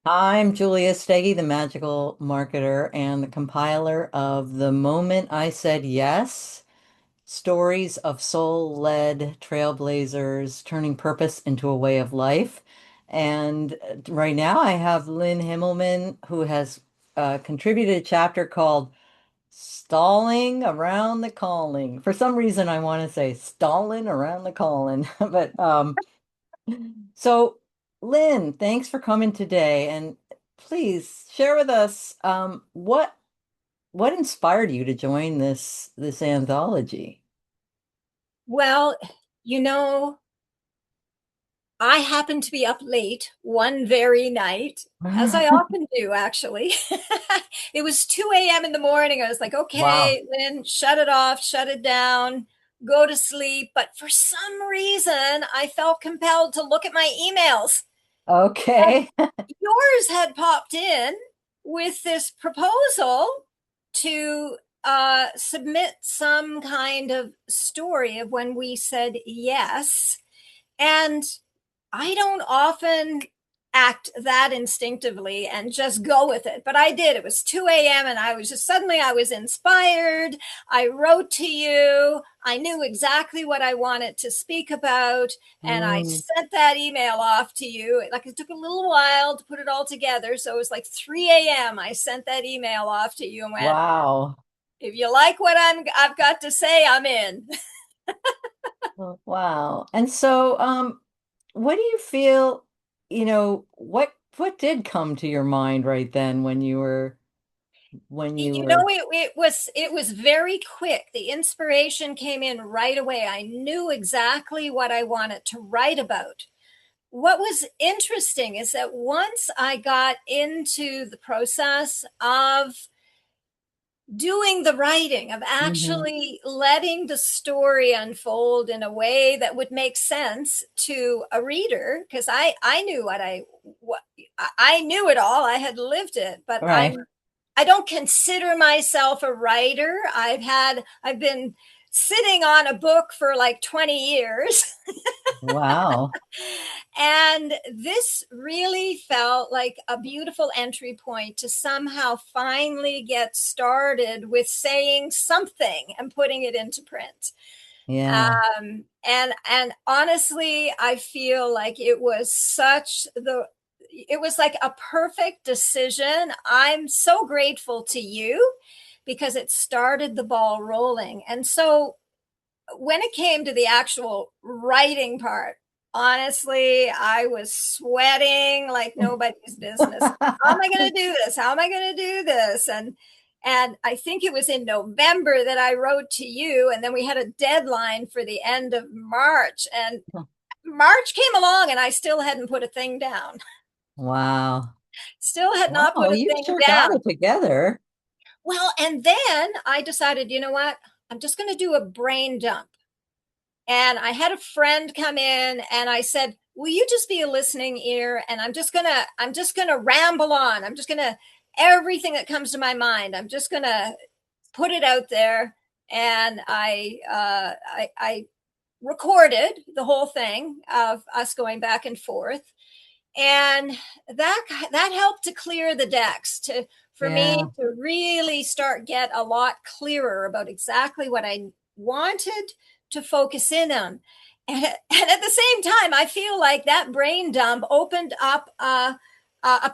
I'm Julia Stege, the magical marketer and the compiler of The Moment I Said Yes, stories of soul-led trailblazers turning purpose into a way of life. And right now I have Lynn Himmelman, who has contributed a chapter called Stalling Around the Calling. For some reason, I want to say stalling around the calling, but so, Lynn, thanks for coming today, and please share with us what inspired you to join this anthology. Well, you know, I happened to be up late one very night, as I often do, actually. It was 2 a.m. in the morning. I was like, Wow. okay, Lynn, shut it off, shut it down, go to sleep. But for some reason, I felt compelled to look at my emails. And Okay. yours had popped in with this proposal to submit some kind of story of when we said yes. And I don't often act that instinctively and just go with it, but I did. It was 2 a.m. and I was just suddenly I was inspired. I wrote to you. I knew exactly what I wanted to speak about, and I Mm, sent that email off to you. Like, it took a little while to put it all together, so it was like 3 a.m. I sent that email off to you and went, wow. if you like what I've got to say, I'm in. Wow. And so, what do you feel, what did come to your mind right then when you You were know, it was very quick. The inspiration came in right away. I knew exactly what I wanted to write about. What was interesting is that once I got into the process of doing the writing, of Mhm. actually letting the story unfold in a way that would make sense to a reader, because I knew what I knew it all. I had lived it, but Right. I don't consider myself a writer. I've been sitting on a book for like 20 years. Wow. And this really felt like a beautiful entry point to somehow finally get started with saying something and putting it into print. Yeah. And honestly, I feel like it was like a perfect decision. I'm so grateful to you because it started the ball rolling. And so when it came to the actual writing part, honestly, I was sweating like nobody's business. How am I going to do this? How am I going to do this? And I think it was in November that I wrote to you, and then we had a deadline for the end of March, and March came along and I still hadn't put a thing down. Wow. Still had not Wow, put a you thing sure got down. it together. Well, and then I decided, you know what? I'm just going to do a brain dump. And I had a friend come in and I said, will you just be a listening ear? And I'm just gonna ramble on. I'm just gonna everything that comes to my mind. I'm just gonna put it out there. And I recorded the whole thing of us going back and forth, and that helped to clear the decks, to for me Yeah. to really start get a lot clearer about exactly what I wanted to focus in on. And at the same time, I feel like that brain dump opened up a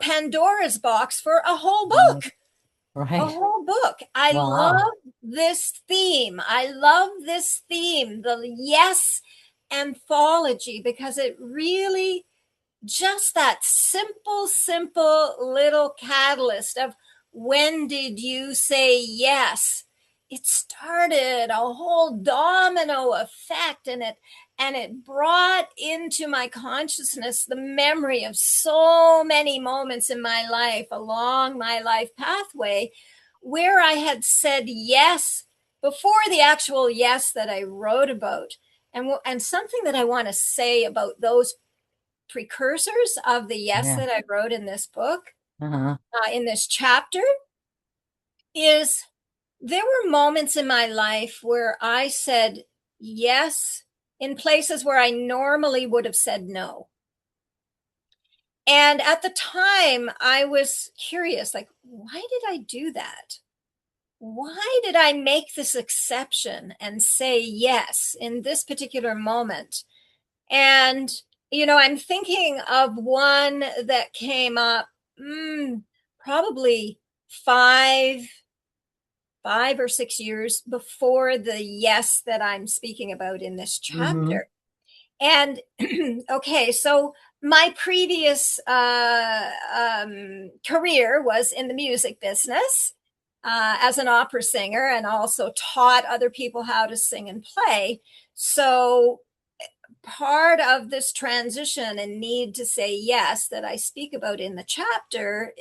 Pandora's box for a whole Right. book. A Right. whole book. I Wow. love this theme. I love this theme, the yes anthology, because it really just that simple little catalyst of when did you say yes? It started a whole domino effect, and it brought into my consciousness the memory of so many moments in my life along my life pathway where I had said yes before the actual yes that I wrote about. And something that I want to say about those precursors of the yes Yeah. that I wrote in this book, Uh-huh. in this chapter, is there were moments in my life where I said yes in places where I normally would have said no. And at the time, I was curious, like, why did I do that? Why did I make this exception and say yes in this particular moment? And, I'm thinking of one that came up probably five, 5 or 6 years before the yes that I'm speaking about in this Hmm. chapter. And okay, so my previous career was in the music business as an opera singer, and also taught other people how to sing and play. So part of this transition and need to say yes that I speak about in the chapter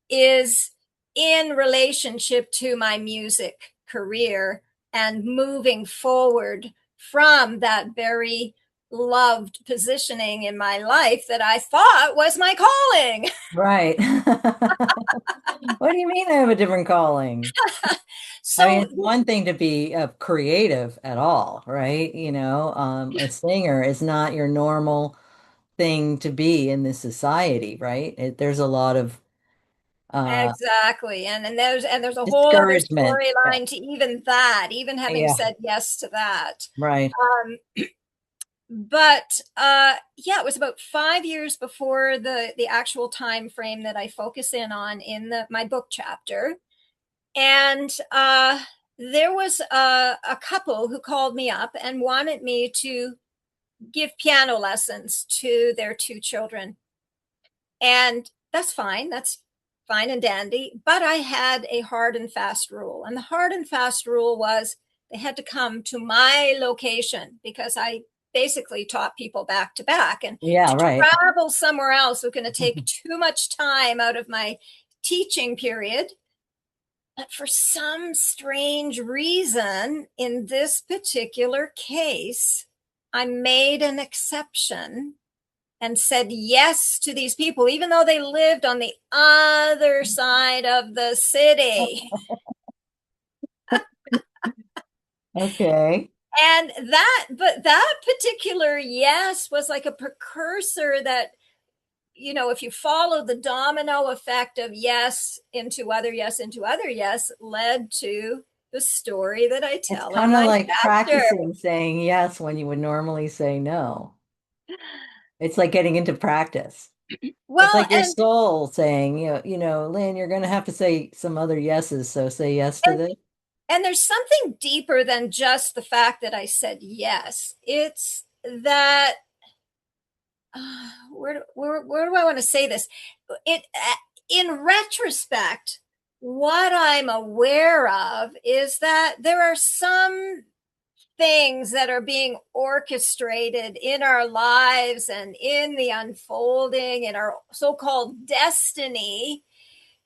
is in relationship to my music career and moving forward from that very loved positioning in my life that I thought was my calling. Right. What do you mean I have a different calling? I mean, So, it's one thing to be creative at all, right? A singer is not your normal thing to be in this society, right? There's a lot of uh, exactly. And there's a whole other discouragement. Yeah, storyline to even that, even having yeah, said yes to that. right. Um, but yeah, it was about 5 years before the actual time frame that I focus in on in the my book chapter. And there was a couple who called me up and wanted me to give piano lessons to their 2 children. And that's fine. That's fine and dandy. But I had a hard and fast rule. And the hard and fast rule was they had to come to my location, because I basically taught people back to back. And Yeah, to right. travel somewhere else was going to take too much time out of my teaching period. But for some strange reason, in this particular case, I made an exception and said yes to these people, even though they lived on the other side of the city. Okay. But that particular yes was like a precursor that, if you follow the domino effect of yes into other yes, led to the story that I It's tell in kind of my like chapter. practicing saying yes when you would normally say no. It's like getting into practice. It's Well, like your soul saying, Lynn, you're going to have to say some other yeses, so say yes to and this. and there's something deeper than just the fact that I said yes. It's that where do I want to say this? It In retrospect, what I'm aware of is that there are some things that are being orchestrated in our lives and in the unfolding in our so-called destiny,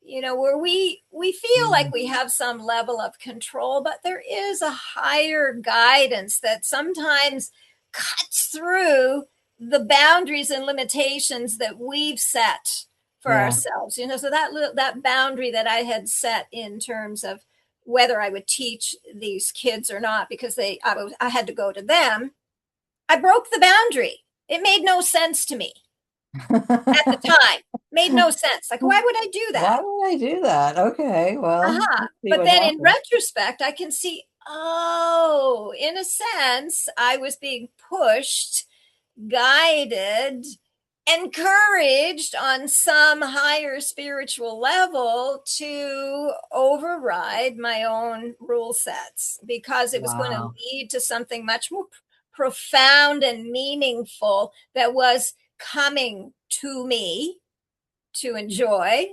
where we feel like Mhm. we have some level of control, but there is a higher guidance that sometimes cuts through the boundaries and limitations that we've set for Yeah. ourselves. So that boundary that I had set in terms of whether I would teach these kids or not, because I had to go to them. I broke the boundary. It made no sense to me at the time. Made no sense. Like, why would I do Why that? would I do that? Okay, well, Uh-huh. let's see But what then in happens. retrospect, I can see, oh, in a sense, I was being pushed, guided, encouraged on some higher spiritual level to override my own rule sets, because it was going to Wow. lead to something much more profound and meaningful that was coming to me to enjoy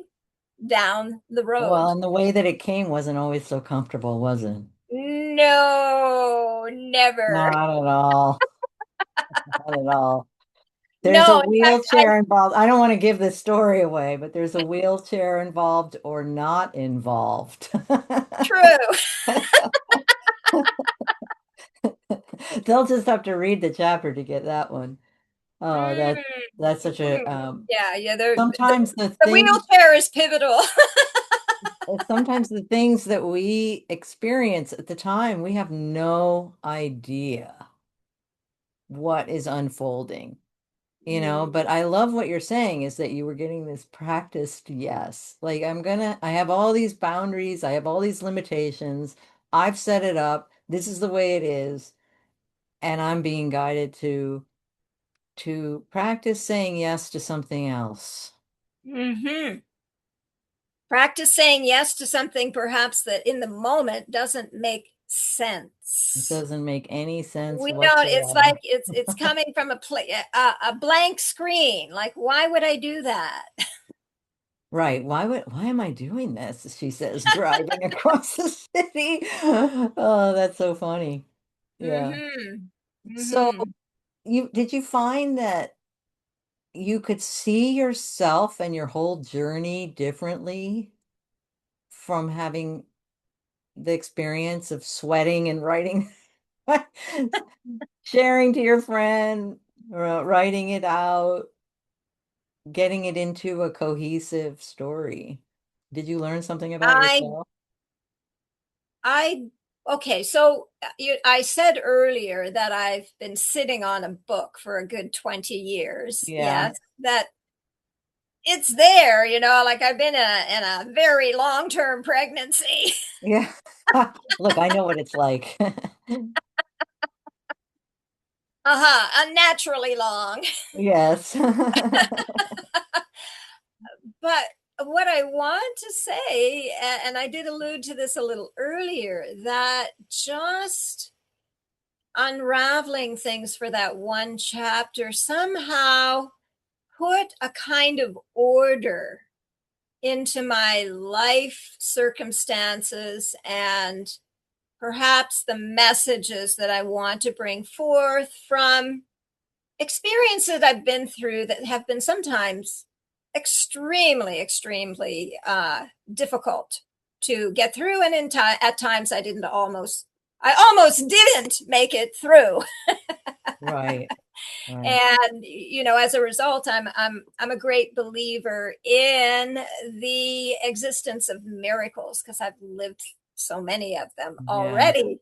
down the road. Well, and the way that it came wasn't always so comfortable, was it? No, never. Not at all. Not at all. There's a No, in fact, wheelchair involved. I don't want to give this story away, but there's a wheelchair involved or not involved. true. They'll just have to read the chapter to get that one. Oh, that's such a Mm. Yeah, yeah. The, sometimes the the things wheelchair is pivotal. sometimes the things that we experience at the time, we have no idea what is unfolding. But I love what you're saying is that you were getting this practiced yes. Like I have all these boundaries, I have all these limitations. I've set it up. This is the way it is, and I'm being guided to practice saying yes to something else. Mm-hmm. Practice saying yes to something perhaps that in the moment doesn't make It sense. doesn't make any sense We don't. It's like whatsoever. it's coming from a blank screen. Like, why would I do that? Right. Why am I doing this? She says, driving across the city. Oh, that's so funny. Yeah. Mm-hmm. So Mm-hmm. did you find that you could see yourself and your whole journey differently from having the experience of sweating and writing, sharing to your friend, writing it out, getting it into a cohesive story? Did you learn something about I yourself? I okay. So I said earlier that I've been sitting on a book for a good 20 years. Yeah. Yes, that it's there. Like I've been in a very long-term pregnancy. Yeah. Look, I know what it's like. Unnaturally long. Yes. But what I want to say, and I did allude to this a little earlier, that just unraveling things for that one chapter somehow put a kind of order into my life circumstances and perhaps the messages that I want to bring forth from experiences I've been through that have been sometimes extremely difficult to get through, and at times I almost didn't make it through. Right. Right. And as a result, I'm a great believer in the existence of miracles because I've lived so many of them Yeah. already.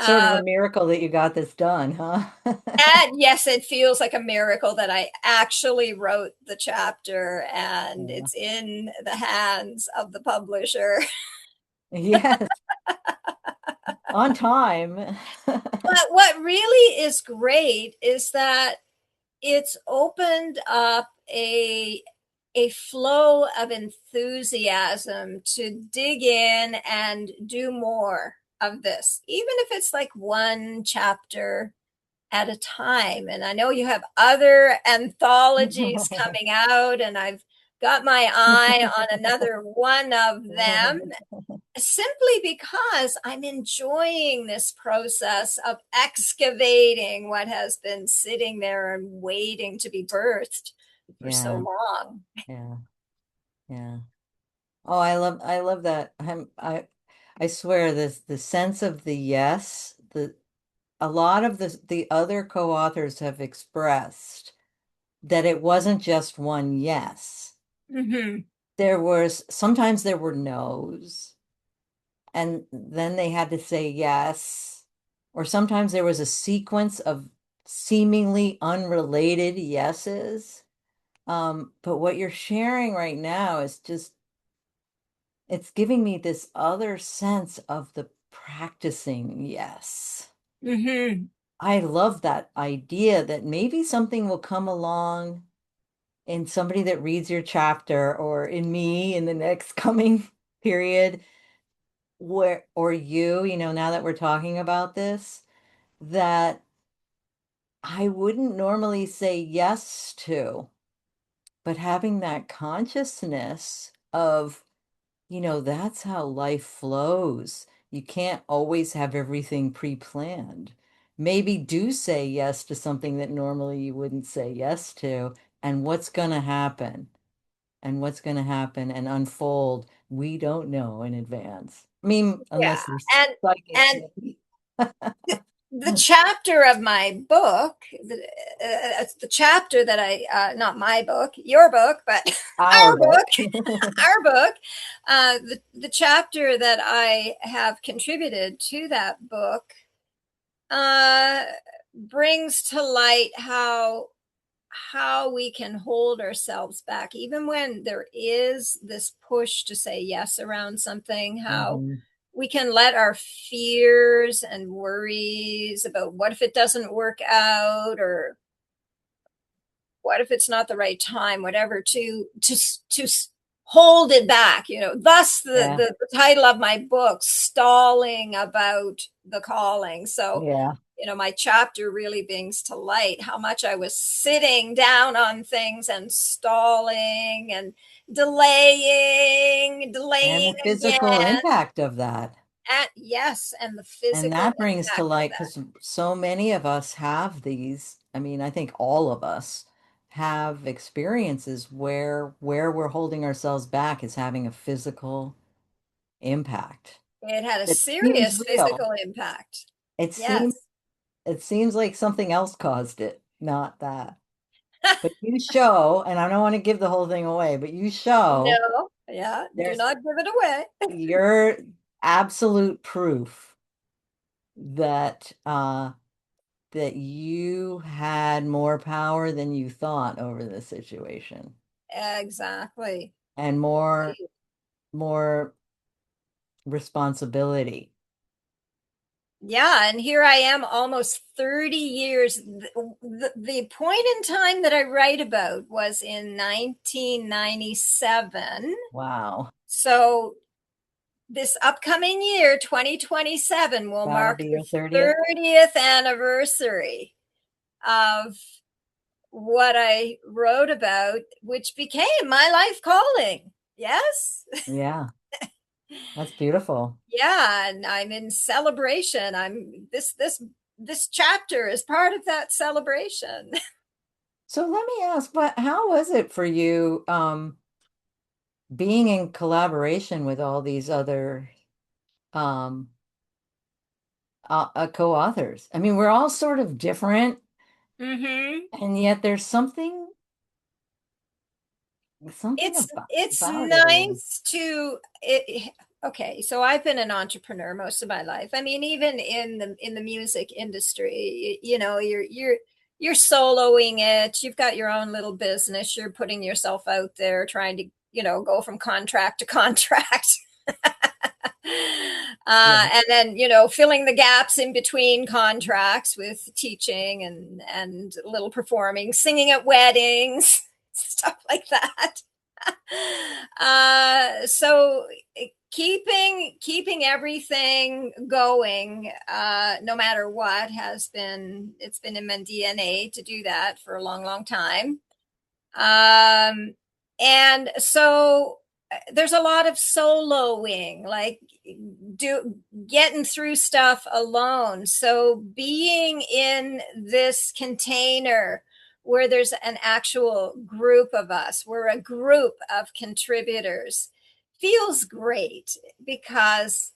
Sort of a uh, miracle that you got this done, huh? and yes, it feels like a miracle that I actually wrote the chapter and Yeah. it's in the hands of the publisher. Yes, on time. But what really is great is that it's opened up a flow of enthusiasm to dig in and do more of this, even if it's like one chapter at a time. And I know you have other anthologies coming out, and I've got my eye on another one of them simply because I'm enjoying this process of excavating what has been sitting there and waiting to be birthed for so Yeah, long. yeah, yeah. Oh, I love that. I swear this the sense of the yes, the a lot of the other co-authors have expressed that it wasn't just one yes. Mm-hmm. Sometimes there were no's, and then they had to say yes. Or sometimes there was a sequence of seemingly unrelated yeses. But what you're sharing right now is just, it's giving me this other sense of the practicing yes. Mm-hmm. I love that idea that maybe something will come along in somebody that reads your chapter or in me in the next coming period where, or now that we're talking about this, that I wouldn't normally say yes to, but having that consciousness of, that's how life flows. You can't always have everything pre-planned. Maybe do say yes to something that normally you wouldn't say yes to, and what's going to happen, and what's going to happen and unfold, we don't know in advance. I mean, Yeah. unless you're And psychic, and maybe. the chapter of my book, the chapter that not my book, your book, but Our our book. book, our book, the chapter that I have contributed to that book uh, brings to light how we can hold ourselves back even when there is this push to say yes around something, how Hmm. we can let our fears and worries about what if it doesn't work out, or what if it's not the right time, whatever, to hold it back, thus Yeah. the title of my book, Stalling About the Calling. So Yeah. my chapter really brings to light how much I was sitting down on things and stalling and And delaying the physical again. impact of that. And yes, and the And physical that brings to impact of light that. because so many of us have these. I mean, I think all of us have experiences where we're holding ourselves back is having a physical impact. It had a It seems serious real. physical impact. It seems Yes. it seems like something else caused it, not that. But you show, and I don't want to give the whole thing away, but you show No, yeah, do there's not give it away. your absolute proof that that you had more power than you thought over the situation Exactly. and more responsibility. Yeah, and here I am almost 30 years. The point in time that I write about was in 1997. Wow. So this upcoming year, 2027, will That'll mark be the your 30th. 30th anniversary of what I wrote about, which became my life calling. Yes. Yeah, that's beautiful. Yeah, and I'm in celebration. This chapter is part of that celebration. So let me ask, but how was it for you being in collaboration with all these other um co-authors? I mean, we're all sort of different, Mm-hmm. and yet there's something It's about it all. nice to it. Okay, so I've been an entrepreneur most of my life. I mean, even in the music industry, you're soloing it. You've got your own little business. You're putting yourself out there, trying to go from contract to contract. Yeah. And then filling the gaps in between contracts with teaching and little performing, singing at weddings, stuff like that. So keeping everything going, no matter what, it's been in my DNA to do that for a long, long time. Um, and so there's a lot of soloing, like do getting through stuff alone. So being in this container where there's an actual group of us, we're a group of contributors, feels great because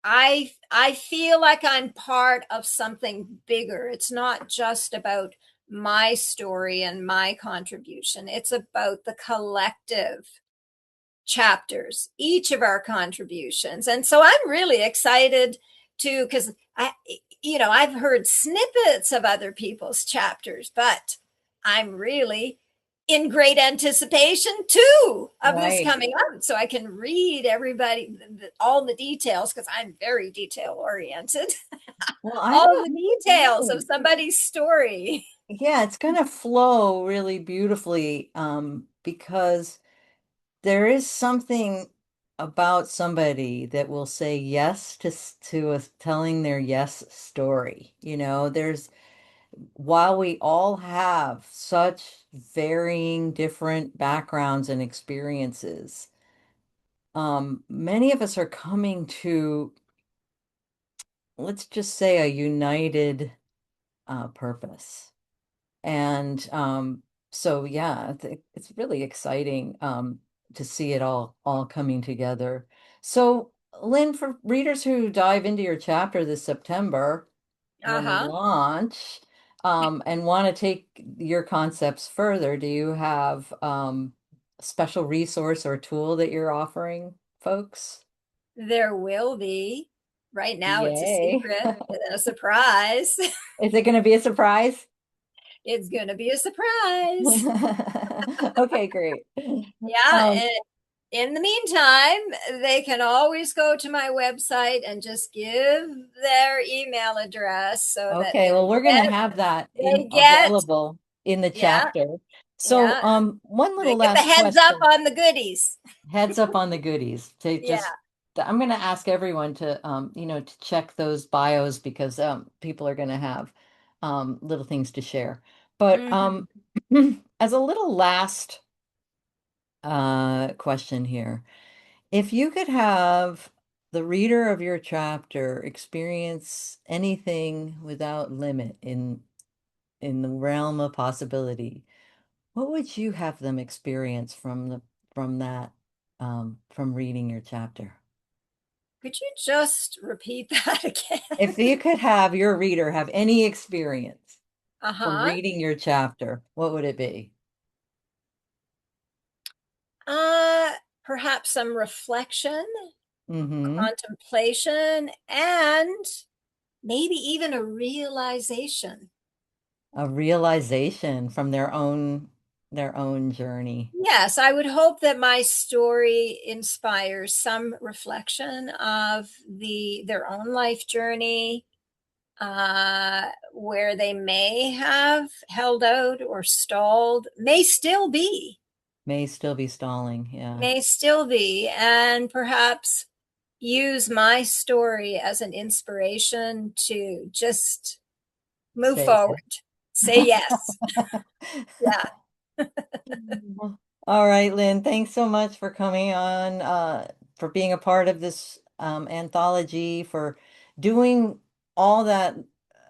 I feel like I'm part of something bigger. It's not just about my story and my contribution. It's about the collective chapters, each of our contributions. And so I'm really excited to, because I've heard snippets of other people's chapters, but I'm really in great anticipation too of this Right. coming out so I can read everybody all the details, because I'm very detail oriented. Well, I All don't the details of really. somebody's story. Yeah, it's going to flow really beautifully because there is something about somebody that will say yes to us telling their yes story. You know, there's while we all have such varying different backgrounds and experiences, many of us are coming to, let's just say, a united purpose. And so yeah, it's really exciting to see it all coming together. So Lynn, for readers who dive into your chapter this September when you Uh-huh. launch and want to take your concepts further, do you have a special resource or tool that you're offering folks? There will be. Right now, it's a Yay. secret and a surprise. Is it going to be a surprise? It's going to be a surprise. Okay, great. Yeah. Um, And in the meantime, they can always go to my website and just give their email address so that okay, well, we're going to have that in they get, available in the yeah, chapter. So, yeah, one little they get the last heads up question. on the goodies. Heads up on the goodies to Yeah. just I'm going to ask everyone to to check those bios because people are going to have little things to share. But Hmm. as a little last question here, if you could have the reader of your chapter experience anything without limit in the realm of possibility, what would you have them experience from that from reading your chapter? Could you just repeat that If again? you could have your reader have any experience from Uh-huh. reading your chapter, what would it be? Uh, Perhaps some reflection, Mm-hmm. contemplation, and maybe even a realization. A realization from their own journey. Yes, I would hope that my story inspires some reflection of their own life journey, where they may have held out or stalled, May still be stalling, yeah. may still be, and perhaps use my story as an inspiration to just move Say forward. it. Say yes. Yeah. All right, Lynn, thanks so much for coming on, for being a part of this anthology, for doing all that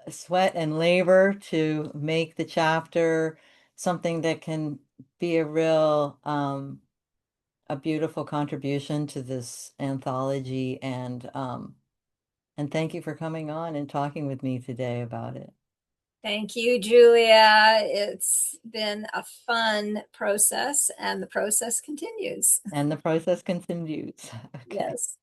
sweat and labor to make the chapter something that can be a beautiful contribution to this anthology, and thank you for coming on and talking with me today about it. Thank you, Julia. It's been a fun process, and the process continues. And the process continues. Okay. Yes.